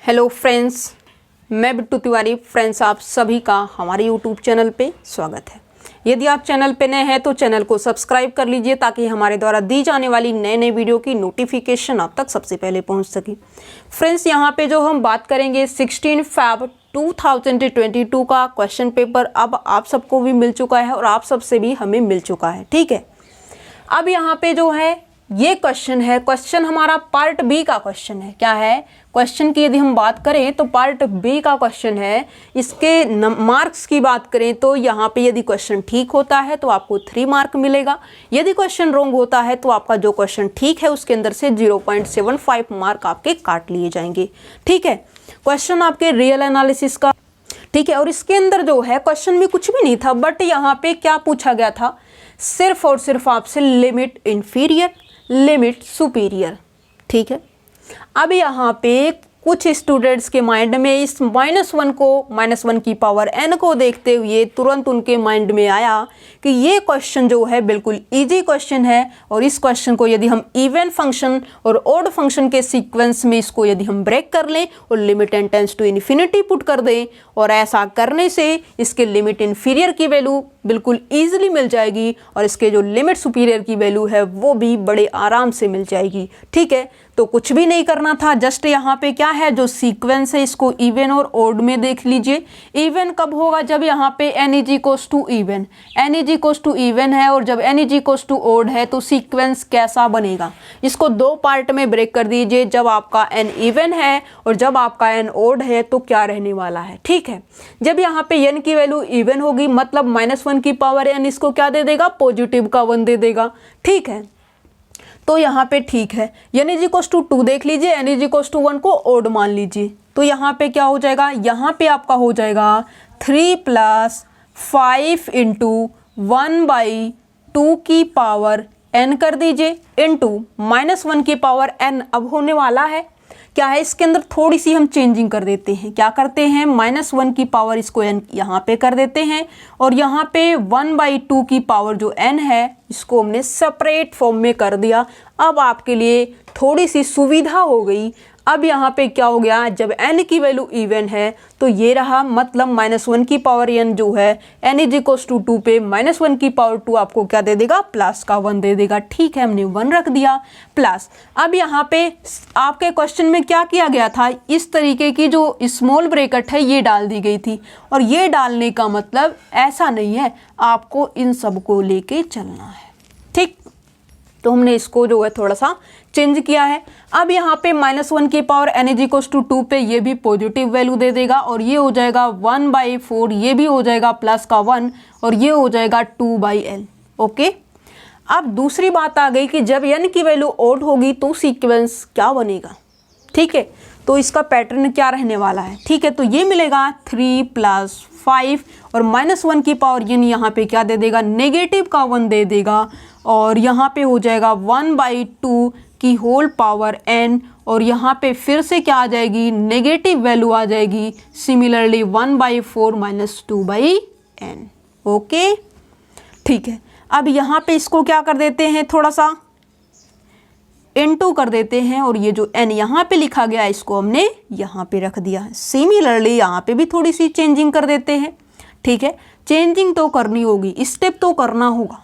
Hello friends, मैं Bittu Tiwari. Friends, आप सभी का हमारे यूट्यूब चैनल पे स्वागत है। यदि आप चैनल पे नए हैं तो चैनल को सब्सक्राइब कर लीजिए ताकि हमारे द्वारा दी जाने वाली नए नए वीडियो की नोटिफिकेशन आप तक सबसे पहले पहुंच सके। फ्रेंड्स, यहाँ पे जो हम बात करेंगे 16 फैब 2022 का क्वेश्चन पेपर अब आप सबको भी मिल चुका है और आप सबसे भी हमें मिल चुका है। ठीक है, अब यहाँ पे जो है ये क्वेश्चन है, क्वेश्चन हमारा पार्ट बी का क्वेश्चन है। क्या है क्वेश्चन की यदि हम बात करें तो पार्ट बी का क्वेश्चन है। इसके मार्क्स की बात करें तो यहाँ पे यदि क्वेश्चन ठीक होता है तो आपको 3 मार्क मिलेगा। यदि क्वेश्चन रॉन्ग होता है तो आपका जो क्वेश्चन ठीक है उसके अंदर से 0.75 मार्क आपके काट लिए जाएंगे। ठीक है, क्वेश्चन आपके रियल एनालिसिस का। ठीक है, और इसके अंदर जो है क्वेश्चन में कुछ भी नहीं था, बट यहाँ पे क्या पूछा गया था, सिर्फ और सिर्फ आपसे लिमिट इंफीरियर, लिमिट सुपीरियर। ठीक है, अब यहाँ पे कुछ स्टूडेंट्स के माइंड में इस -1 की पावर n को देखते हुए तुरंत उनके माइंड में आया कि ये क्वेश्चन जो है बिल्कुल इजी क्वेश्चन है और इस क्वेश्चन को यदि हम इवन फंक्शन और ऑड फंक्शन के सीक्वेंस में इसको यदि हम ब्रेक कर लें और limit n tends to infinity put कर दें और ऐसा करने से इसके लिमिट इन्फीरियर की वैल्यू बिल्कुल ईजिली मिल जाएगी और इसके जो लिमिट सुपीरियर की वैल्यू है वो भी बड़े आराम से मिल जाएगी। ठीक है, तो कुछ भी नहीं करना था, जस्ट यहाँ पे क्या है जो सीक्वेंस है इसको इवन और ओड में देख लीजिए। इवन कब होगा, जब यहाँ पे n is equals to even, n is equals to even है और जब n is equals to odd है तो सीक्वेंस कैसा बनेगा। इसको 2 पार्ट में ब्रेक कर दीजिए, जब आपका n इवन है और जब आपका n ओड है तो क्या रहने वाला है। ठीक है, जब यहाँ पे n की वैल्यू इवन होगी मतलब -1 की पावर n इसको क्या दे देगा, पॉजिटिव का 1 दे देगा। ठीक है, तो यहाँ पे ठीक है, n इज इक्वल्स टू 2 देख लीजिए, n इज इक्वल्स टू 1 को ओड मान लीजिए, तो यहाँ पे क्या हो जाएगा, यहाँ पे आपका हो जाएगा 3 + 5 × 1/2 की पावर n कर दीजिए इंटू -1 की पावर n अब होने वाला है। क्या है इसके अंदर थोड़ी सी हम चेंजिंग कर देते हैं, क्या करते हैं -1 की पावर इसको n यहाँ पे कर देते हैं और यहाँ पे 1/2 की पावर जो n है इसको हमने सेपरेट फॉर्म में कर दिया। अब आपके लिए थोड़ी सी सुविधा हो गई। अब यहाँ पे क्या हो गया, जब n की वैल्यू इवन है तो ये रहा, मतलब -1 की पावर n जो है n इज इक्वल्स टू 2 पे -1 की पावर 2 आपको क्या दे देगा, प्लस का 1 दे देगा। ठीक है, हमने 1 रख दिया प्लस। अब यहाँ पे आपके क्वेश्चन में क्या किया गया था, इस तरीके की जो स्मॉल ब्रैकेट है ये डाल दी गई थी और ये डालने का मतलब ऐसा नहीं है, आपको इन सबको लेके चलना है। ठीक, तो हमने इसको जो है थोड़ा सा चेंज किया है। अब यहाँ पे -1 की power n is equals to 2 पे ये भी पॉजिटिव वैल्यू दे देगा और ये हो जाएगा 1/4, ये भी हो जाएगा प्लस का 1 और ये हो जाएगा 2/l। ओके, अब दूसरी बात आ गई कि जब n की वैल्यू ओड होगी तो सीक्वेंस क्या बनेगा। ठीक है, तो इसका पैटर्न क्या रहने वाला है। ठीक है, तो ये मिलेगा 3 + 5 और -1 की पावर n यहाँ पे क्या दे देगा, नेगेटिव का 1 दे देगा और यहाँ पे हो जाएगा 1/2 की होल पावर n और यहाँ पे फिर से क्या आ जाएगी, नेगेटिव वैल्यू आ जाएगी। Similarly 1/4 - 2/n। ओके, ठीक है, अब यहाँ पे इसको क्या कर देते हैं, थोड़ा सा n2 कर देते हैं और ये जो n यहाँ पे लिखा गया है इसको हमने यहाँ पे रख दिया। सिमिलरली यहाँ पे भी थोड़ी सी चेंजिंग कर देते हैं। ठीक है, चेंजिंग तो करनी होगी, स्टेप तो करना होगा,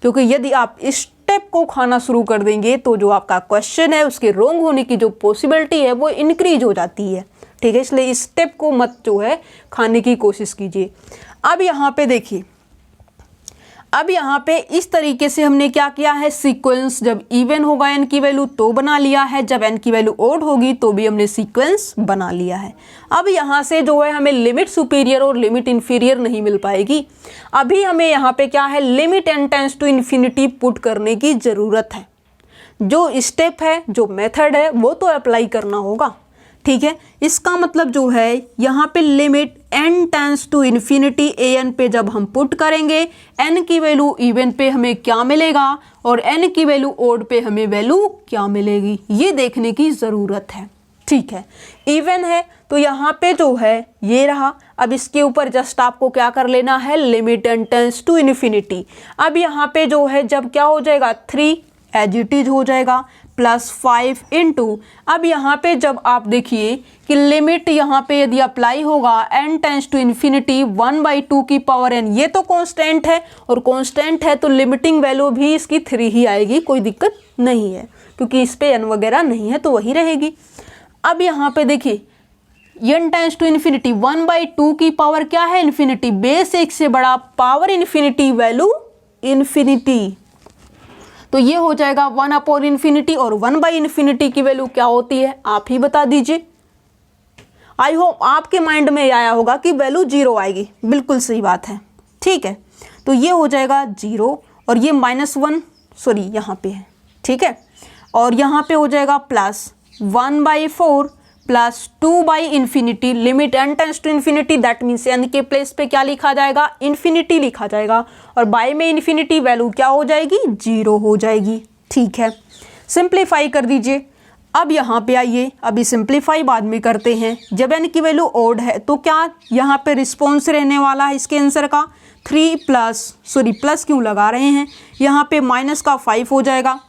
क्योंकि यदि आप स्टेप को खाना शुरू कर देंगे तो जो आपका क्वेश्चन है उसके रॉन्ग होने की जो पॉसिबिलिटी है वो इंक्रीज हो जाती है। ठीक है, इसलिए स्टेप को मत जो है खाने की कोशिश कीजिए। अब यहाँ पे देखिए, अब यहाँ पे इस तरीके से हमने क्या किया है, सीक्वेंस जब इवन होगा n की वैल्यू तो बना लिया है, जब n की वैल्यू ओड होगी तो भी हमने सीक्वेंस बना लिया है। अब यहाँ से जो है हमें लिमिट सुपीरियर और लिमिट इन्फीरियर नहीं मिल पाएगी। अभी हमें यहाँ पे क्या है, limit n tends to infinity put करने की ज़रूरत है। जो स्टेप है, जो मेथड है वो तो अप्लाई करना होगा। ठीक है, इसका मतलब जो है यहाँ पे limit n tends to infinity an पे जब हम पुट करेंगे n की वैल्यू इवन पे हमें क्या मिलेगा और n की वैल्यू ओड पे हमें वैल्यू क्या मिलेगी, ये देखने की ज़रूरत है। ठीक है, इवन है तो यहाँ पे जो है ये रहा। अब इसके ऊपर जस्ट आपको क्या कर लेना है, limit n tends to infinity. अब यहाँ पे जो है जब क्या हो जाएगा 3 एज इट इज हो जाएगा +5 इंटू, अब यहाँ पे जब आप देखिए कि लिमिट यहाँ पे यदि अप्लाई होगा n टेंस टू इन्फिनिटी 1/2 की पावर n, ये तो कांस्टेंट है और कांस्टेंट है तो लिमिटिंग वैल्यू भी इसकी 3 ही आएगी, कोई दिक्कत नहीं है क्योंकि इस पे n वगैरह नहीं है तो वही रहेगी। अब यहाँ पे देखिए n टेंस टू इन्फिनिटी 1/2 की पावर क्या है इन्फिनिटी, बेस 1 से बड़ा पावर इन्फिनिटी वैल्यू इन्फिनिटी, तो ये हो जाएगा 1/∞ और 1/∞ की वैल्यू क्या होती है आप ही बता दीजिए। आई होप आपके माइंड में आया होगा कि वैल्यू 0 आएगी, बिल्कुल सही बात है, ठीक है। तो ये हो जाएगा 0 और ये -1 सॉरी यहाँ पे है, ठीक है, और यहाँ पे हो जाएगा +1/4 +2/∞, limit n tends to infinity, that means n के प्लेस पे क्या लिखा जाएगा इन्फिनिटी लिखा जाएगा और बाय में इन्फिनिटी वैल्यू क्या हो जाएगी 0 हो जाएगी, ठीक है। सिंप्लीफाई कर दीजिए। अब यहाँ पे आइए, अभी सिंप्लीफाई बाद में करते हैं। जब n की वैल्यू ओड है तो क्या यहाँ पे रिस्पॉन्स रहने वाला है इसके आंसर का 3 प्लस क्यों लगा रहे हैं, यहाँ पे -5 हो जाएगा,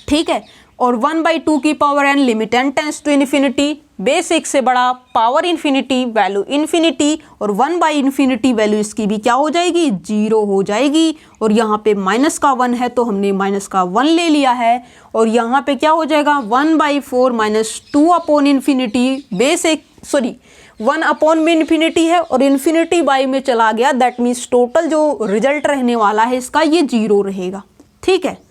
ठीक है, और 1/2 की power n, limit n tends to infinity, base 1 से बड़ा पावर इन्फिनिटी वैल्यू इन्फिनिटी और 1/∞ वैल्यू इसकी भी क्या हो जाएगी 0 हो जाएगी, और यहाँ पे -1 है तो हमने -1 ले लिया है, और यहाँ पे क्या हो जाएगा 1/4 -2/∞, बेस 1/∞ है और इन्फिनिटी बाई में चला गया, दैट मीन्स टोटल जो रिजल्ट रहने वाला है इसका ये 0 रहेगा, ठीक है,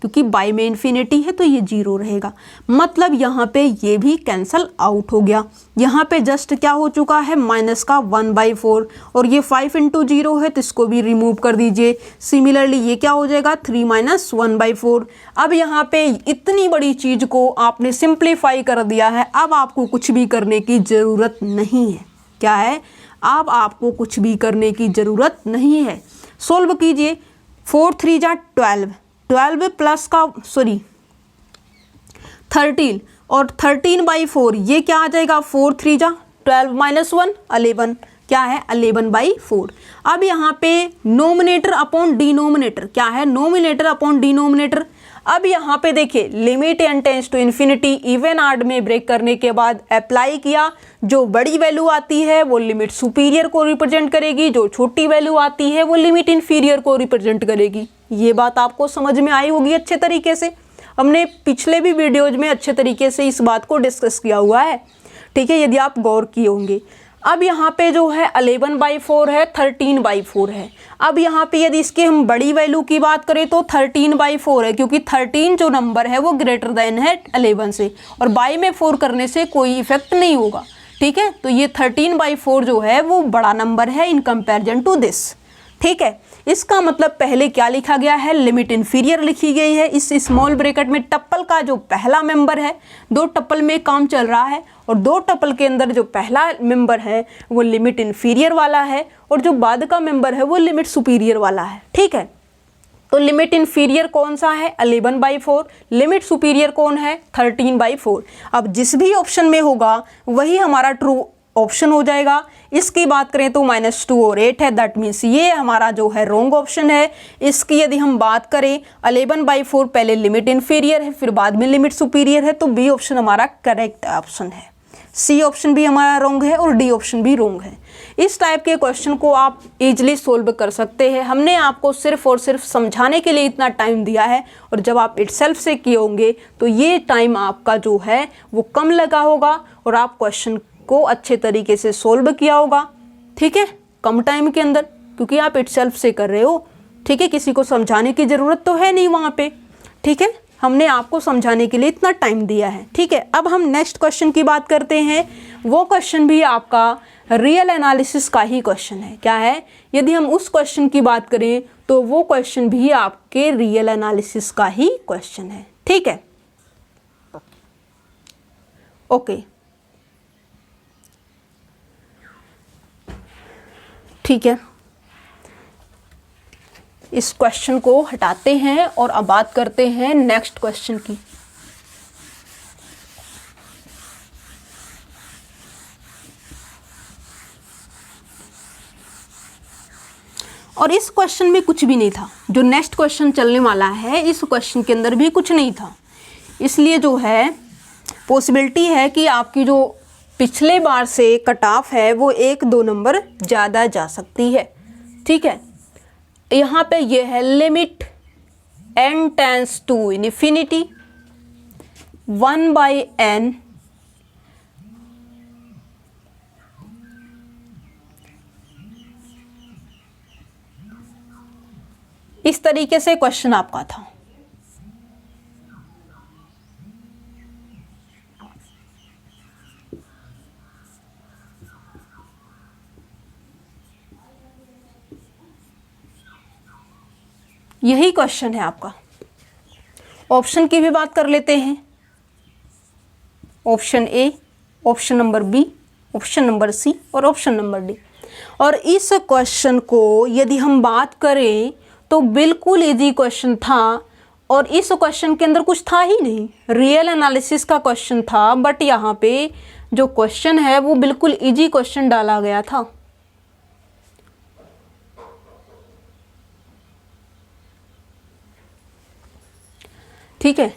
क्योंकि बाई में इन्फिनिटी है तो ये 0 रहेगा, मतलब यहाँ पे ये भी कैंसल आउट हो गया। यहाँ पे जस्ट क्या हो चुका है -1/4 और ये 5 × 0 है तो इसको भी रिमूव कर दीजिए। सिमिलरली ये क्या हो जाएगा 3 - 1/4। अब यहाँ पे इतनी बड़ी चीज़ को आपने सिंप्लीफाई कर दिया है, अब आपको कुछ भी करने की ज़रूरत नहीं है। क्या है, अब आपको कुछ भी करने की ज़रूरत नहीं है। सोल्व कीजिए, 4 3 जा 12 प्लस का 13 और 13/4, ये क्या आ जाएगा 4 3 जा 12 -1 11, क्या है 11/4। अब यहाँ पे नोमिनेटर अपॉन डिनोमिनेटर क्या है, नोमिनेटर अपॉन डिनोमिनेटर। अब यहाँ पे देखिए limit n tends to infinity even odd में ब्रेक करने के बाद अप्लाई किया, जो बड़ी वैल्यू आती है वो लिमिट सुपीरियर को रिप्रेजेंट करेगी, जो छोटी वैल्यू आती है वो लिमिट इन्फीरियर को रिप्रेजेंट करेगी। ये बात आपको समझ में आई होगी अच्छे तरीके से, हमने पिछले भी वीडियोज में अच्छे तरीके से इस बात को डिस्कस किया हुआ है, ठीक है, यदि आप गौर किए होंगे। अब यहाँ पे जो है 11/4 है, 13/4 है। अब यहाँ पे यदि इसके हम बड़ी वैल्यू की बात करें तो 13/4 है, क्योंकि 13 जो नंबर है वो ग्रेटर देन है 11 से, और बाई में 4 करने से कोई इफेक्ट नहीं होगा, ठीक है। तो ये 13/4 जो है वो बड़ा नंबर है इन कंपैरिजन टू दिस, ठीक है। इसका मतलब पहले क्या लिखा गया है, लिमिट इन्फीरियर लिखी गई है। इस स्मॉल ब्रैकेट में टप्पल का जो पहला मेंबर है, 2 टप्पल में काम चल रहा है और 2 टप्पल के अंदर जो पहला मेंबर है वो लिमिट इन्फीरियर वाला है और जो बाद का मेंबर है वो लिमिट सुपीरियर वाला है, ठीक है। तो लिमिट इन्फीरियर कौन सा है 11/4, लिमिट सुपीरियर कौन है 13/4। अब जिस भी ऑप्शन में होगा वही हमारा ट्रू ऑप्शन हो जाएगा। इसकी बात करें तो -2 और 8 है, दैट मीन्स ये हमारा जो है रॉन्ग ऑप्शन है। इसकी यदि हम बात करें 11/4 पहले लिमिट इन्फीरियर है फिर बाद में लिमिट सुपीरियर है, तो बी ऑप्शन हमारा करेक्ट ऑप्शन है। सी ऑप्शन भी हमारा रॉन्ग है और डी ऑप्शन भी रॉन्ग है। इस टाइप के क्वेश्चन को आप इजीली सोल्व कर सकते हैं। हमने आपको सिर्फ और सिर्फ समझाने के लिए इतना टाइम दिया है, और जब आप इटसेल्फ से किए होंगे तो ये टाइम आपका जो है वो कम लगा होगा और आप क्वेश्चन को अच्छे तरीके से सोल्व किया होगा, ठीक है, कम टाइम के अंदर, क्योंकि आप इटसेल्फ से कर रहे हो, ठीक है। किसी को समझाने की ज़रूरत तो है नहीं वहाँ पे, ठीक है, हमने आपको समझाने के लिए इतना टाइम दिया है, ठीक है। अब हम नेक्स्ट क्वेश्चन की बात करते हैं। वो क्वेश्चन भी आपका रियल एनालिसिस का ही क्वेश्चन है। क्या है, यदि हम उस क्वेश्चन की बात करें तो वो क्वेश्चन भी आपके रियल एनालिसिस का ही क्वेश्चन है, ठीक है, ओके, ठीक है। इस क्वेश्चन को हटाते हैं और अब बात करते हैं नेक्स्ट क्वेश्चन की। और इस क्वेश्चन में कुछ भी नहीं था। जो नेक्स्ट क्वेश्चन चलने वाला है इस क्वेश्चन के अंदर भी कुछ नहीं था, इसलिए जो है पॉसिबिलिटी है कि आपकी जो पिछले बार से कट ऑफ है वो 1-2 नंबर ज़्यादा जा सकती है। ठीक है, यहाँ पे ये है limit n tends to infinity 1/n इस तरीके से क्वेश्चन आपका था। यही क्वेश्चन है आपका। ऑप्शन की भी बात कर लेते हैं। Option A, option number B, option number C और ऑप्शन नंबर डी। और इस क्वेश्चन को यदि हम बात करें तो बिल्कुल इजी क्वेश्चन था और इस क्वेश्चन के अंदर कुछ था ही नहीं, रियल एनालिसिस का क्वेश्चन था। बट यहाँ पे जो क्वेश्चन है वो बिल्कुल इजी क्वेश्चन डाला गया था। ठीक है,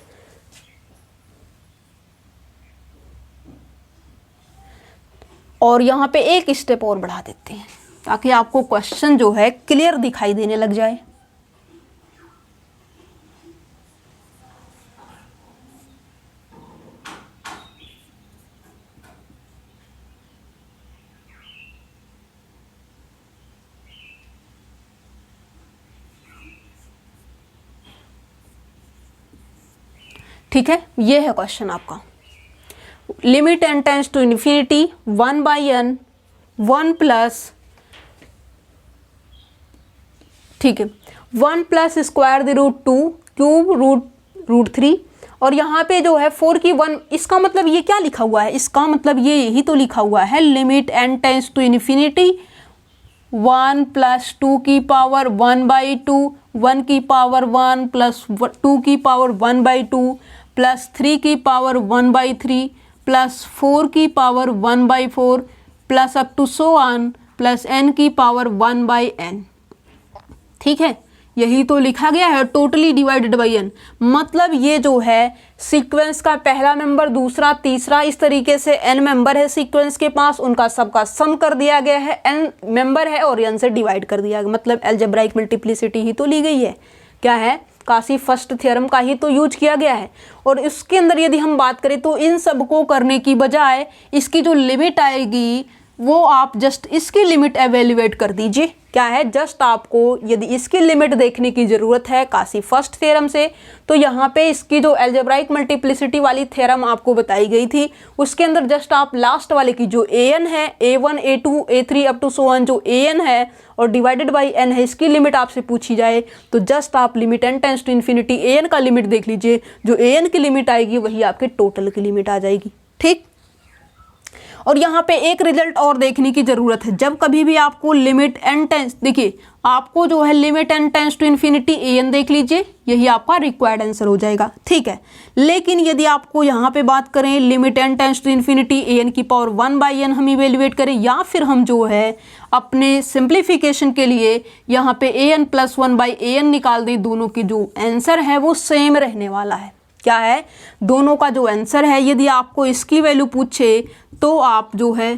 और यहाँ पे एक स्टेप और बढ़ा देते हैं ताकि आपको क्वेश्चन जो है क्लियर दिखाई देने लग जाए। ठीक है, ये है क्वेश्चन आपका। Limit n tends to infinity 1/n 1 plus, ठीक है, 1 plus square the root 2 cube root 3। और यहाँ पे जो है 4 की 1, इसका मतलब ये क्या लिखा हुआ है, इसका मतलब ये यही तो लिखा हुआ है limit n tends to infinity 1 plus 2 की पावर 1/2, 1 की पावर 1 प्लस 2 की पावर 1/2 प्लस 3 की पावर 1/3 प्लस 4 की power 1/4 plus up to so on plus n की पावर 1/n। ठीक है, यही तो लिखा गया है टोटली डिवाइडेड बाई n। मतलब ये जो है सीक्वेंस का पहला मेंबर, दूसरा, तीसरा, इस तरीके से n मेंबर है सीक्वेंस के पास, उनका सबका सम कर दिया गया है, n मेंबर है और n से डिवाइड कर दिया गया। मतलब अलजेब्राइक मल्टीप्लिसिटी ही तो ली गई है। क्या है, कासी फर्स्ट थ्योरम का ही तो यूज किया गया है। और इसके अंदर यदि हम बात करें तो इन सब को करने की बजाय इसकी जो लिमिट आएगी वो आप जस्ट इसकी लिमिट एवेल्युएट कर दीजिए। क्या है, जस्ट आपको यदि इसकी लिमिट देखने की ज़रूरत है कासी फर्स्ट थ्योरम से, तो यहाँ पे इसकी जो अलजेब्राइक मल्टीप्लिसिटी वाली थ्योरम आपको बताई गई थी उसके अंदर जस्ट आप लास्ट वाले की जो an है, a1 a2 a3 up to so on, जो an है और डिवाइडेड बाई n है, इसकी लिमिट आपसे पूछी जाए तो जस्ट आप limit n tends to infinity an का लिमिट देख लीजिए। जो an की लिमिट आएगी वही आपके टोटल की लिमिट आ जाएगी। ठीक, और यहाँ पे एक रिजल्ट और देखने की ज़रूरत है। जब कभी भी आपको लिमिट n टेंस, देखिए आपको जो है limit n tends to infinity an देख लीजिए, यही आपका रिक्वायर्ड आंसर हो जाएगा। ठीक है, लेकिन यदि आपको यहाँ पे बात करें limit n tends to infinity an की पावर 1/n हम इवेल्युएट करें, या फिर हम जो है अपने सिंप्लीफिकेशन के लिए यहाँ पे an प्लस 1/an निकाल दें, दोनों की जो आंसर है वो सेम रहने वाला है। क्या है, दोनों का जो आंसर है यदि आपको इसकी वैल्यू पूछे तो आप जो है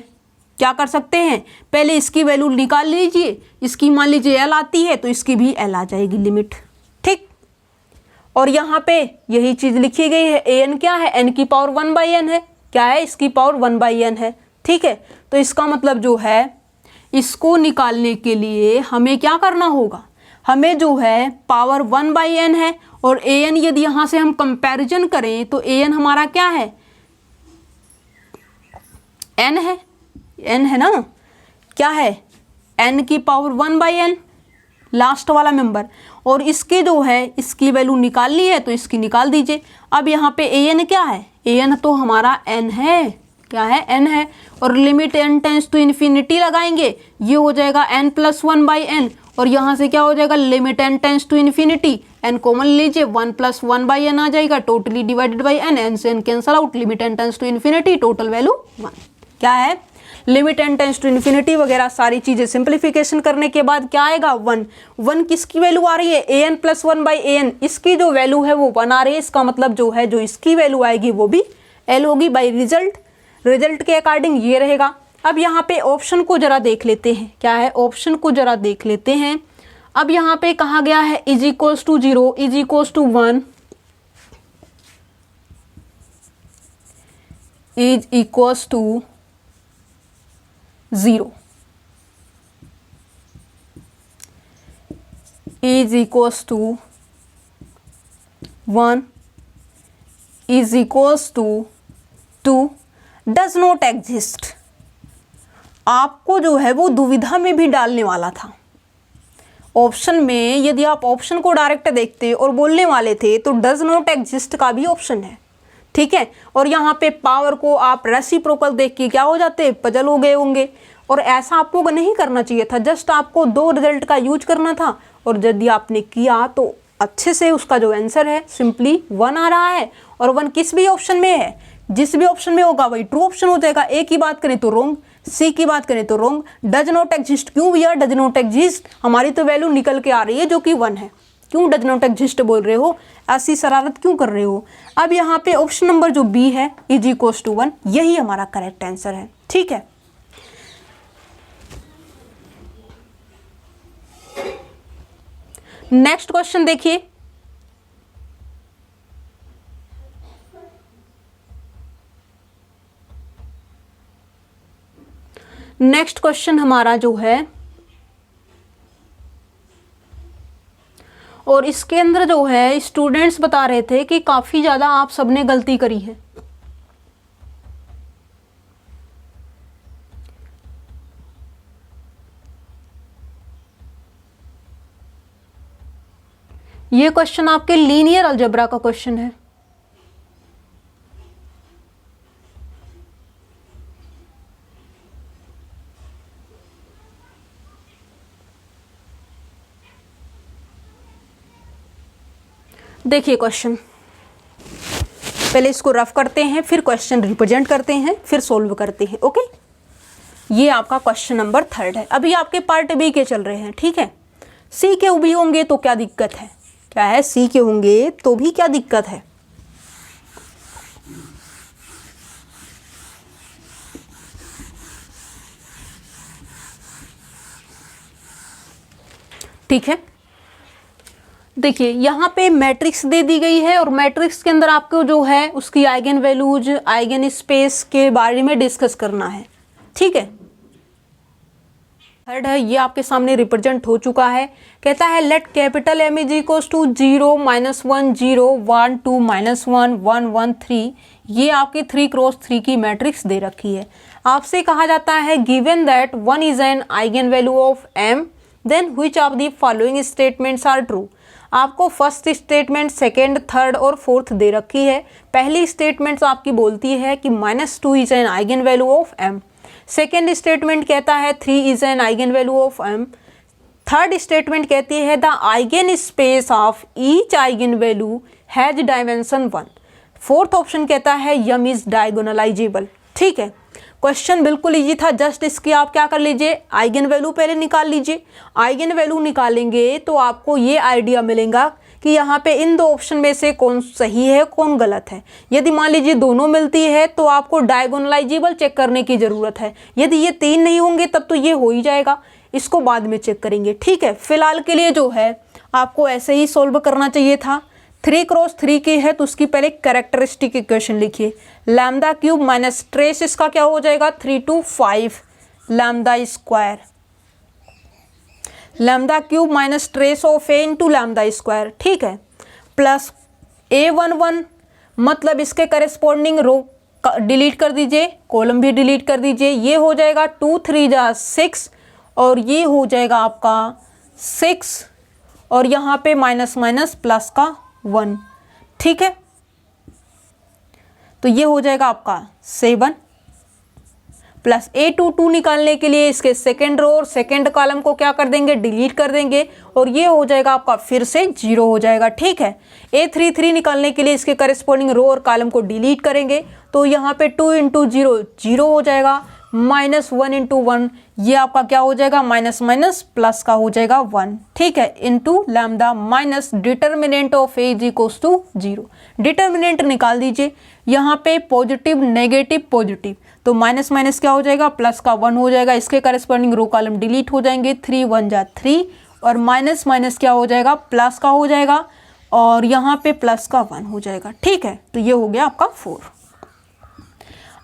क्या कर सकते हैं, पहले इसकी वैल्यू निकाल लीजिए। इसकी मान लीजिए l आती है तो इसकी भी l आ जाएगी लिमिट। ठीक, और यहाँ पे यही चीज़ लिखी गई है, an क्या है, n की पावर 1/n है। क्या है, इसकी पावर 1/n है। ठीक है, तो इसका मतलब जो है इसको निकालने के लिए हमें क्या करना होगा, हमें जो है पावर 1/n है और an यदि यहाँ से हम कंपैरिजन करें तो an हमारा क्या है, n है, n है ना, क्या है, n की पावर 1/n लास्ट वाला मेंबर, और इसके जो है इसकी वैल्यू निकालनी है तो इसकी निकाल दीजिए। अब यहाँ पे an क्या है, an तो हमारा n है। क्या है, n है, और limit n tends to infinity लगाएंगे, ये हो जाएगा n प्लस 1/n, और यहाँ से क्या हो जाएगा limit n tends to infinity, n common लीजिए 1 प्लस 1/n आ जाएगा, totally divided by n, n से n cancel out, limit n tends to infinity, total value 1। क्या है, limit n tends to infinity वगैरह सारी चीज़ें सिंप्लीफिकेशन करने के बाद क्या आएगा 1। 1 किसकी वैल्यू आ रही है an + 1/an, इसकी जो वैल्यू है वो 1 आ रही है। इसका मतलब जो है जो इसकी वैल्यू आएगी वो भी l होगी बाई रिजल्ट के अकॉर्डिंग ये रहेगा। अब यहाँ पे ऑप्शन को जरा देख लेते हैं, क्या है ऑप्शन को जरा देख लेते हैं। अब यहाँ पे कहा गया है is equals to 0 is equals to 1 is equals to 0 is equals to 1 is equals to 2 does not exist. आपको जो है वो दुविधा में भी डालने वाला था। ऑप्शन में यदि आप ऑप्शन को डायरेक्ट देखते और बोलने वाले थे तो डज नॉट एग्जिस्ट का भी ऑप्शन है, ठीक है। और यहाँ पे पावर को आप रेसिप्रोकल देख के क्या हो जाते पजल हो गए होंगे, और ऐसा आपको नहीं करना चाहिए था। जस्ट आपको 2 रिजल्ट का यूज करना था, और यदि आपने किया तो अच्छे से उसका जो आंसर है सिंपली 1 आ रहा है। और 1 किस भी ऑप्शन में है, जिस भी ऑप्शन में होगा वही ट्रू ऑप्शन हो जाएगा। ए की बात करें तो रॉन्ग, सी की बात करें तो रॉन्ग, डज नॉट एग्जिस्ट क्यों भैया डज नॉट एग्जिस्ट, हमारी तो वैल्यू निकल के आ रही है जो कि 1 है, क्यों डज नॉट एग्जिस्ट बोल रहे हो, ऐसी शरारत क्यों कर रहे हो। अब यहाँ पे ऑप्शन नंबर जो बी है इज इक्वल्स टू 1, यही हमारा करेक्ट आंसर है, ठीक है। नेक्स्ट क्वेश्चन देखिए, नेक्स्ट क्वेश्चन हमारा जो है, और इसके अंदर जो है स्टूडेंट्स बता रहे थे कि काफी ज्यादा आप सबने गलती करी है। ये क्वेश्चन आपके लीनियर अलजेब्रा का क्वेश्चन है। देखिए क्वेश्चन, पहले इसको रफ करते हैं, फिर क्वेश्चन रिप्रेजेंट करते हैं, फिर सोल्व करते हैं। ओके, ये आपका क्वेश्चन नंबर 3 है। अभी आपके पार्ट बी के चल रहे हैं, ठीक है। सी के भी होंगे तो क्या दिक्कत है, क्या है सी के होंगे तो भी क्या दिक्कत है। ठीक है, देखिए यहाँ पे मैट्रिक्स दे दी गई है, और मैट्रिक्स के अंदर आपको जो है उसकी आइगन वैल्यूज, आइगन स्पेस के बारे में डिस्कस करना है, ठीक है। थर्ड है, ये आपके सामने रिप्रेजेंट हो चुका है। कहता है let capital M is equals to 0 -1 0 1 2 -1 1 1 3। ये आपकी 3x3 की मैट्रिक्स दे रखी है। आपसे कहा जाता है given that 1 is an eigen value of M, then which of the following statements are true. आपको फर्स्ट स्टेटमेंट, सेकेंड, थर्ड और फोर्थ दे रखी है। पहली स्टेटमेंट आपकी बोलती है कि -2 is an eigen value of M। Second statement कहता है 3 is an eigen value of M। Third statement कहती है the eigen space of each eigen value has dimension 1। Fourth option कहता है M इज डायगोनलाइजेबल। ठीक है, क्वेश्चन बिल्कुल easy था। जस्ट इसकी आप क्या कर लीजिए, आइगन वैल्यू पहले निकाल लीजिए। आइगन वैल्यू निकालेंगे तो आपको ये आइडिया मिलेगा कि यहाँ पे इन 2 ऑप्शन में से कौन सही है कौन गलत है। यदि मान लीजिए दोनों मिलती है तो आपको डायगोनलाइजेबल चेक करने की ज़रूरत है। यदि ये 3 नहीं होंगे तब तो ये हो ही जाएगा, इसको बाद में चेक करेंगे। ठीक है, फिलहाल के लिए जो है आपको ऐसे ही सोल्व करना चाहिए था। 3x3 की है तो उसकी पहले कैरेक्टरिस्टिक इक्वेशन लिखिए। लैम्डा क्यूब माइनस ट्रेस इसका क्या हो जाएगा 3 to 5 lambda square. Lambda cube minus trace of A into lambda square. ठीक है, प्लस A11 मतलब इसके करेस्पॉन्डिंग रो डिलीट कर दीजिए, कॉलम भी डिलीट कर दीजिए। ये हो जाएगा 2 3 जा 6 और ये हो जाएगा आपका 6 और यहाँ पे माइनस माइनस प्लस का 1। ठीक है, तो ये हो जाएगा आपका 7 प्लस A22 निकालने के लिए इसके सेकेंड रो और सेकेंड कॉलम को क्या कर देंगे, डिलीट कर देंगे और ये हो जाएगा आपका फिर से 0 हो जाएगा। ठीक है, A33 निकालने के लिए इसके करेस्पॉन्डिंग रो और कॉलम को डिलीट करेंगे तो यहाँ पे 2 × 0 0 हो जाएगा। -1 इंटू 1, ये आपका क्या हो जाएगा, माइनस माइनस प्लस का हो जाएगा 1, ठीक है, into lambda minus determinant of A is equals to 0। Determinant निकाल दीजिए, यहाँ पे पॉजिटिव नेगेटिव पॉजिटिव, तो माइनस माइनस क्या हो जाएगा, प्लस का 1 हो जाएगा, इसके करस्पॉन्डिंग रो कॉलम डिलीट हो जाएंगे, 3 1 जा 3 और माइनस माइनस क्या हो जाएगा, प्लस का हो जाएगा और यहाँ पे प्लस का 1 हो जाएगा, ठीक है। तो ये हो गया आपका 4।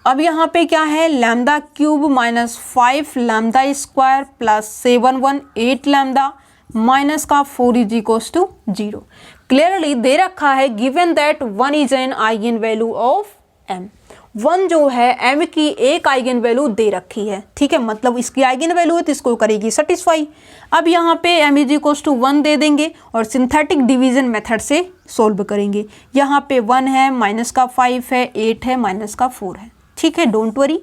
अब यहाँ पे क्या है, lambda cube minus 5 lambda square plus 7 1 8 lambda minus का 4 इज इक्वल्स टू 0। क्लियरली दे रखा है given that 1 is an eigen value of m। 1 जो है m की एक आइगन वैल्यू दे रखी है, ठीक है, मतलब इसकी आइगन वैल्यू है तो इसको करेगी सेटिस्फाई। अब यहाँ पे m इज इक्वल्स टू 1 दे देंगे और सिंथेटिक डिवीजन मेथड से सोल्व करेंगे। यहाँ पे 1 है, माइनस का 5 है, 8 है, माइनस का 4 है, ठीक है, डोंट वरी।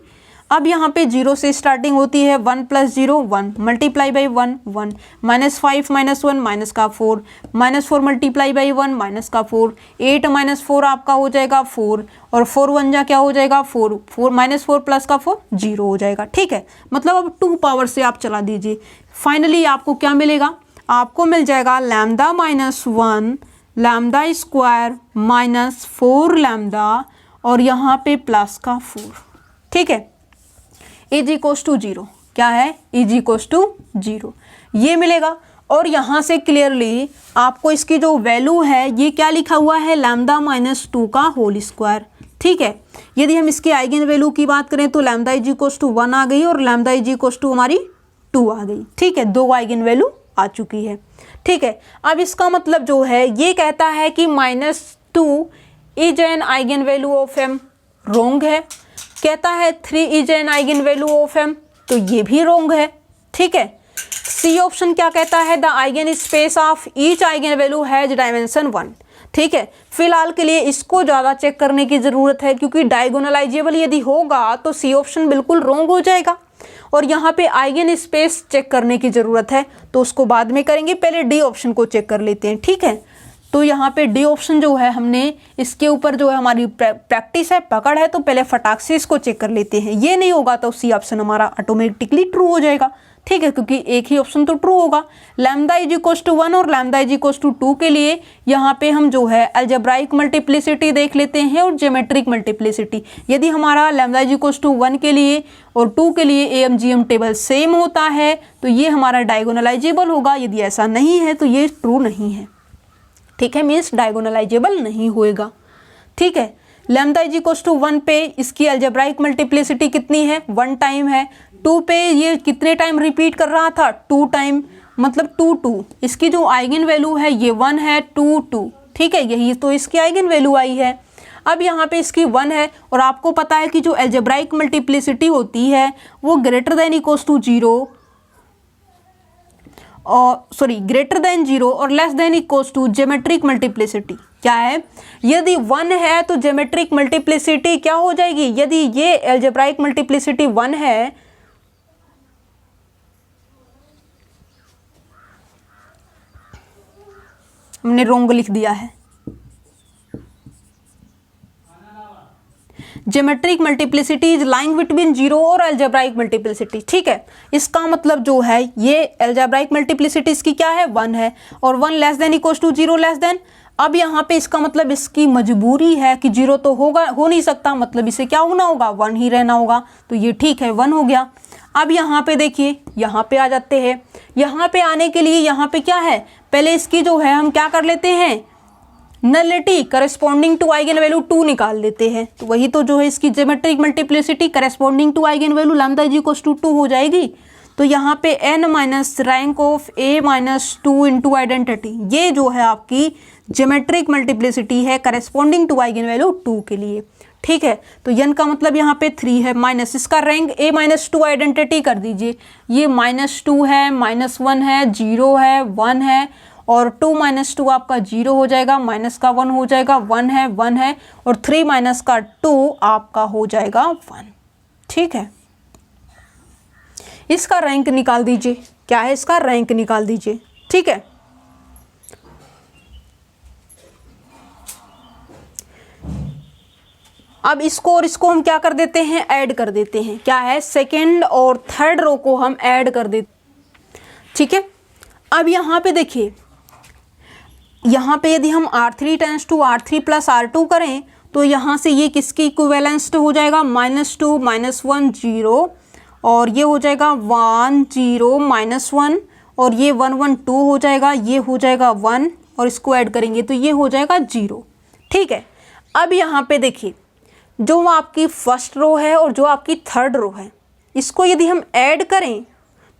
अब यहाँ पे 0 से स्टार्टिंग होती है, 1 plus 0 1 multiply by 1 1 minus 5 minus 1 minus का 4 माइनस 4 मल्टीप्लाई बाई 1 माइनस का 4 8 माइनस 4 आपका हो जाएगा 4 और 4 1 जा क्या हो जाएगा 4 4 माइनस 4 प्लस का 4 0 हो जाएगा, ठीक है। मतलब अब 2 पावर से आप चला दीजिए, फाइनली आपको क्या मिलेगा, आपको मिल जाएगा lambda minus 1 lambda square minus 4 lambda और यहाँ पे प्लस का 4, ठीक है, इज इक्वल्स टू 0। क्या है, इज इक्वल्स टू 0 ये मिलेगा। और यहाँ से क्लियरली आपको इसकी जो वैल्यू है ये क्या लिखा हुआ है, लैम्डा माइनस 2 का होल स्क्वायर, ठीक है। यदि हम इसके आइगन वैल्यू की बात करें तो लैम्डा इज इक्वल्स टू 1 आ गई और लैम्डा इज इक्वल्स टू हमारी 2 आ गई, ठीक है, 2 आइगन वैल्यू आ चुकी है, ठीक है। अब इसका मतलब जो है ये कहता है कि -2 is an eigen value of m, रोंग है। कहता है 3 is an eigen value of m, तो ये भी रोंग है, ठीक है। सी ऑप्शन क्या कहता है, the eigen space of each eigen value has dimension 1, ठीक है। फिलहाल के लिए इसको ज़्यादा चेक करने की ज़रूरत है क्योंकि डायगोनलाइजेबल यदि होगा तो सी ऑप्शन बिल्कुल रोंग हो जाएगा और यहाँ पे आइगन स्पेस चेक करने की ज़रूरत है तो उसको बाद में करेंगे, पहले डी ऑप्शन को चेक कर लेते हैं, ठीक है। तो यहाँ पे डी ऑप्शन जो है हमने इसके ऊपर जो है हमारी प्रैक्टिस है, पकड़ है, तो पहले फटाक से इसको चेक कर लेते हैं। ये नहीं होगा तो सी ऑप्शन हमारा ऑटोमेटिकली ट्रू हो जाएगा, ठीक है, क्योंकि एक ही ऑप्शन तो ट्रू होगा। लैम्डा इज इक्वल्स टू 1 और लैम्डा इज इक्वल्स टू 2 के लिए यहाँ पे हम जो है अलजेब्राइक मल्टीप्लिसिटी देख लेते हैं और ज्योमेट्रिक मल्टीप्लिसिटी। यदि हमारा लैम्डा इज इक्वल्स टू 1 के लिए और 2 के लिए AMGM टेबल सेम होता है तो ये हमारा डायगोनलाइजेबल होगा, यदि ऐसा नहीं है तो ये ट्रू नहीं है, ठीक है, मीन्स डायगोनलाइजेबल नहीं होएगा, ठीक है। लैम्डा इज इक्वल्स टू 1 पे इसकी अलजेब्राइक मल्टीप्लिसिटी कितनी है, 1 टाइम है। 2 पे ये कितने टाइम रिपीट कर रहा था, 2 टाइम, मतलब 2 2। इसकी जो आइगन वैल्यू है ये 1 है, 2 2, ठीक है, यही तो इसकी आइगन वैल्यू आई है। अब यहाँ पे इसकी 1 है और आपको पता है कि जो अलजेब्राइक मल्टीप्लिसिटी होती है वो ग्रेटर देन इक्वल्स टू 0 और ग्रेटर देन 0 और less than equals to geometric multiplicity. क्या है, यदि 1 है तो ज्योमेट्रिक मल्टीप्लिसिटी क्या हो जाएगी, यदि ये अलजेब्राइक मल्टीप्लिसिटी 1 है हमने रोंग लिख दिया है, geometric multiplicity is lying between 0 और अलजेब्राइक मल्टीप्लिसिटी, ठीक है। इसका मतलब जो है ये अलजेब्राइक मल्टीप्लिसिटी इसकी क्या है, 1 है और 1 less than equals to 0 less than. अब यहाँ पे इसका मतलब इसकी मजबूरी है कि 0 तो हो नहीं सकता, मतलब इसे क्या होना होगा, 1 ही रहना होगा, तो ये ठीक है 1 हो गया। अब यहाँ पे देखिए, यहाँ पे आ जाते हैं। यहाँ पे आने के लिए यहाँ पे क्या है, पहले इसकी जो है हम क्या कर लेते हैं, nullity corresponding to eigen value 2 निकाल लेते हैं। तो वही तो जो है इसकी geometric multiplicity corresponding to eigen value lambda is equals to 2 हो जाएगी। तो यहाँ पे n minus rank of a minus 2 into identity, ये जो है आपकी ज्योमेट्रिक मल्टीप्लिसिटी है करस्पॉन्डिंग टू आइगन वैल्यू 2 के लिए, ठीक है। तो n का मतलब यहाँ पे 3 है, माइनस इसका रैंक a माइनस 2 आइडेंटिटी कर दीजिए, ये -2 है, -1 है, 0 है, 1 है और 2 माइनस 2 आपका 0 हो जाएगा, माइनस का 1 हो जाएगा, 1 है 1 है और 3 माइनस का 2 आपका हो जाएगा 1, ठीक है। इसका रैंक निकाल दीजिए, क्या है इसका रैंक निकाल दीजिए, ठीक है। अब इसको और इसको हम क्या कर देते हैं, ऐड कर देते हैं। क्या है, सेकेंड और थर्ड रो को हम ऐड कर देते, ठीक है। अब यहाँ पे देखिए, यहाँ पे यदि हम R3 tense to R3 plus R2 करें तो यहाँ से ये किसकी इक्विवेलेंस हो जाएगा, -2 -1 0, और ये हो जाएगा 1 0 -1, और ये 1 1 2 हो जाएगा, ये हो जाएगा 1, और इसको ऐड करेंगे तो ये हो जाएगा 0, ठीक है। अब यहाँ पे देखिए, जो आपकी फर्स्ट रो है और जो आपकी थर्ड रो है, इसको यदि हम ऐड करें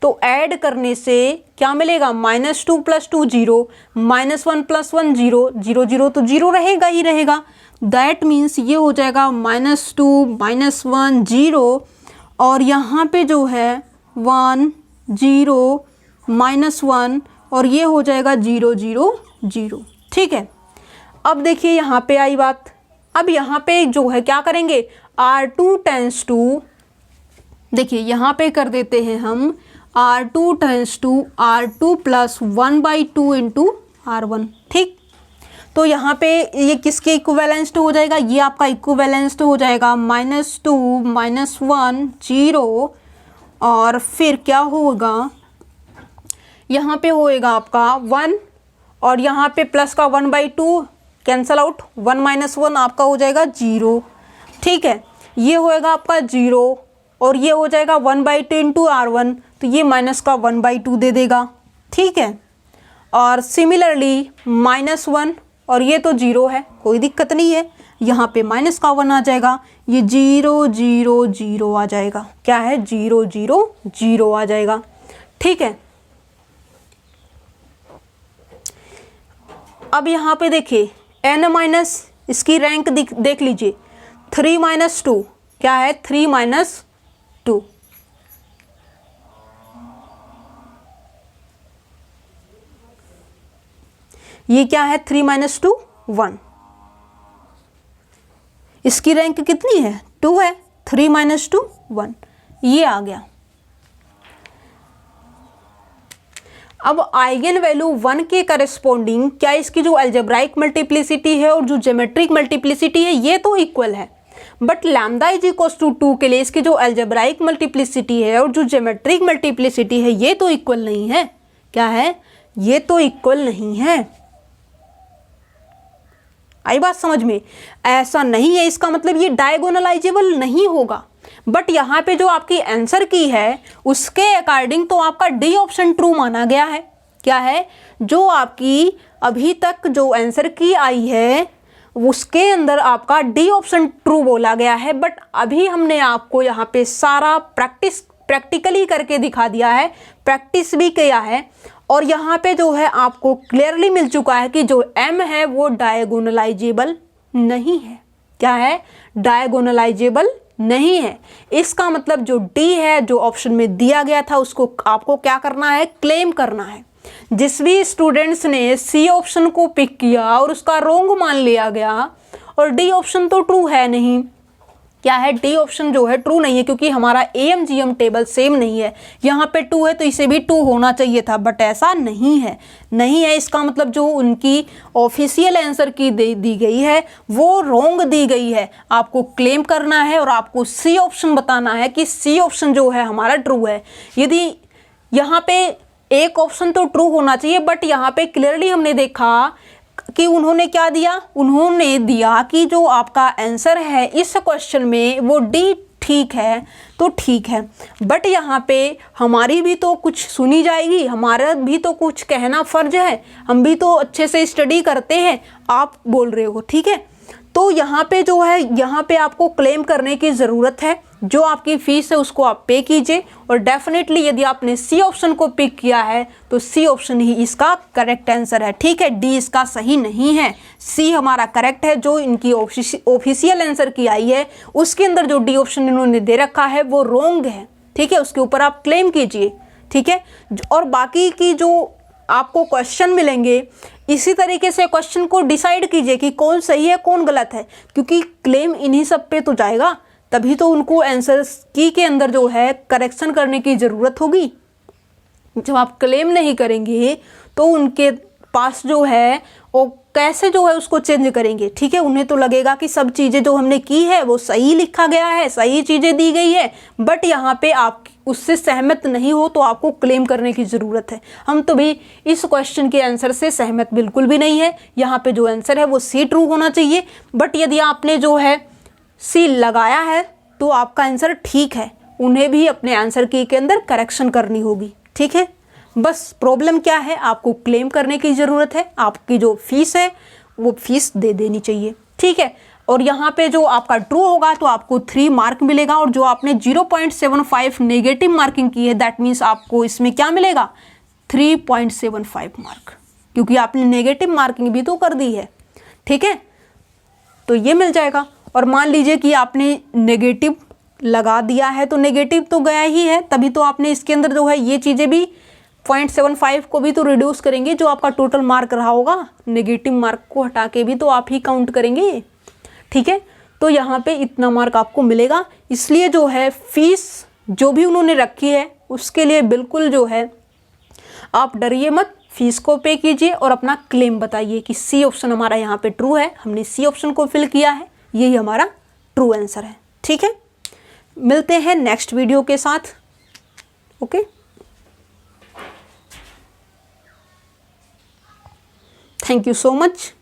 तो ऐड करने से क्या मिलेगा, -2 + 2 0, -1 + 1 0, 0 0 तो 0 रहेगा ही रहेगा। दैट मीन्स ये हो जाएगा -2 -1 0, और यहाँ पे जो है 1 0 -1, और ये हो जाएगा 0 0 0, ठीक है। अब देखिए यहाँ पे आई बात। अब यहाँ पे जो है क्या करेंगे, R2 टेंस टू, देखिए यहाँ पे कर देते हैं हम R2 tense to R2 + 1/2 into R1, ठीक। तो यहाँ पे ये किसके इक्विवेलेंस्ड हो जाएगा, ये आपका इक्विवेलेंस्ड हो जाएगा -2 -1 0, और फिर क्या होगा, यहाँ पे होएगा आपका 1, और यहाँ पे प्लस का 1/2 कैंसल आउट, 1 - 1 आपका हो जाएगा 0, ठीक है। ये होएगा आपका 0, और ये हो जाएगा 1/2 इंटू R1, तो ये माइनस का 1/2 दे देगा, ठीक है। और सिमिलरली -1, और ये तो 0 है, कोई दिक्कत नहीं है, यहाँ पे माइनस का 1 आ जाएगा, ये 0 0 0 आ जाएगा। क्या है, 0 0 0 आ जाएगा, ठीक है। अब यहाँ पे देखिए n- इसकी रैंक देख लीजिए, 3 - 2, क्या है, 3 - 2, ये क्या है, 3 - 2 1, इसकी रैंक कितनी है, 2 है, 3 - 2 1, ये आ गया। अब आइगन वैल्यू 1 के करस्पॉन्डिंग क्या इसकी जो अलजेब्राइक मल्टीप्लिसिटी है और जो ज्योमेट्रिक मल्टीप्लिसिटी है ये तो इक्वल है, बट लैम्डा = 2 के लिए इसकी जो अलजेब्राइक मल्टीप्लिसिटी है और जो ज्योमेट्रिक मल्टीप्लिसिटी है ये तो इक्वल नहीं है। क्या है, ये तो इक्वल नहीं है। आई बात समझ में, ऐसा नहीं है, इसका मतलब ये डायगोनलाइजेबल नहीं होगा। बट यहाँ पे जो आपकी आंसर की है उसके अकॉर्डिंग तो आपका डी ऑप्शन ट्रू माना गया है। क्या है, जो आपकी अभी तक जो आंसर की आई है उसके अंदर आपका डी ऑप्शन ट्रू बोला गया है। बट अभी हमने आपको यहाँ पे सारा प्रैक्टिकली करके दिखा दिया है, प्रैक्टिस भी किया है, और यहाँ पे जो है आपको क्लियरली मिल चुका है कि जो m है वो डायगोनलाइजेबल नहीं है। क्या है, डायगोनलाइजेबल नहीं है। इसका मतलब जो D है जो ऑप्शन में दिया गया था उसको आपको क्या करना है, क्लेम करना है। जिस भी स्टूडेंट्स ने C ऑप्शन को पिक किया और उसका रॉन्ग मान लिया गया और D ऑप्शन तो ट्रू है नहीं, क्या है, डी ऑप्शन जो है ट्रू नहीं है क्योंकि हमारा AMGM टेबल सेम नहीं है। यहाँ पे 2 है तो इसे भी 2 होना चाहिए था, बट ऐसा नहीं है, नहीं है। इसका मतलब जो उनकी ऑफिशियल आंसर की दी गई है वो रॉन्ग दी गई है। आपको क्लेम करना है और आपको C ऑप्शन बताना है कि C ऑप्शन जो है हमारा ट्रू है। यदि यहाँ पे एक ऑप्शन तो ट्रू होना चाहिए, बट यहाँ पे क्लियरली हमने देखा कि उन्होंने क्या दिया, उन्होंने दिया कि जो आपका आंसर है इस क्वेश्चन में वो डी ठीक है तो ठीक है, बट यहाँ पे हमारी भी तो कुछ सुनी जाएगी, हमारा भी तो कुछ कहना फर्ज है, हम भी तो अच्छे से स्टडी करते हैं, आप बोल रहे हो, ठीक है। तो यहाँ पे जो है, यहाँ पे आपको क्लेम करने की ज़रूरत है। जो आपकी फ़ीस है उसको आप पे कीजिए, और डेफिनेटली यदि आपने C ऑप्शन को पिक किया है तो C ऑप्शन ही इसका करेक्ट आंसर है, ठीक है। D इसका सही नहीं है, C हमारा करेक्ट है। जो इनकी ऑफिशियल आंसर की आई है उसके अंदर जो D ऑप्शन इन्होंने दे रखा है वो रॉन्ग है, ठीक है। उसके ऊपर आप क्लेम कीजिए, ठीक है। और बाकी की जो आपको क्वेश्चन मिलेंगे इसी तरीके से क्वेश्चन को डिसाइड कीजिए कि कौन सही है कौन गलत है, क्योंकि क्लेम इन्हीं सब पे तो जाएगा, तभी तो उनको आंसर की के अंदर जो है करेक्शन करने की ज़रूरत होगी। जब आप क्लेम नहीं करेंगे तो उनके पास जो है वो कैसे जो है उसको चेंज करेंगे, ठीक है। उन्हें तो लगेगा कि सब चीज़ें जो हमने की है वो सही लिखा गया है, सही चीज़ें दी गई है, बट यहाँ पे आप उससे सहमत नहीं हो तो आपको क्लेम करने की ज़रूरत है। हम तो भी इस क्वेश्चन के आंसर से सहमत बिल्कुल भी नहीं है। यहाँ पे जो आंसर है वो सी ट्रू होना चाहिए, बट यदि आपने जो है सी लगाया है तो आपका आंसर ठीक है। उन्हें भी अपने आंसर की के अंदर करेक्शन करनी होगी, ठीक है। बस प्रॉब्लम क्या है, आपको क्लेम करने की ज़रूरत है, आपकी जो फीस है वो फीस दे देनी चाहिए, ठीक है। और यहाँ पे जो आपका ट्रू होगा तो आपको 3 मार्क मिलेगा, और जो आपने 0.75 नेगेटिव मार्किंग की है दैट मीन्स आपको इसमें क्या मिलेगा, 3.75 मार्क, क्योंकि आपने नेगेटिव मार्किंग भी तो कर दी है, ठीक है। तो ये मिल जाएगा। और मान लीजिए कि आपने नेगेटिव लगा दिया है तो नेगेटिव तो गया ही है, तभी तो आपने इसके अंदर जो है ये चीज़ें भी 0.75 को भी तो रिड्यूस करेंगे, जो आपका टोटल मार्क रहा होगा नेगेटिव मार्क को हटा के भी तो आप ही काउंट करेंगे, ठीक है। तो यहाँ पे इतना मार्क आपको मिलेगा। इसलिए जो है फीस जो भी उन्होंने रखी है उसके लिए बिल्कुल जो है आप डरिए मत, फीस को पे कीजिए और अपना क्लेम बताइए कि सी ऑप्शन हमारा यहाँ पे ट्रू है, हमने सी ऑप्शन को फिल किया है, यही हमारा ट्रू आंसर है, ठीक है। मिलते हैं नेक्स्ट वीडियो के साथ, okay. Thank you so much.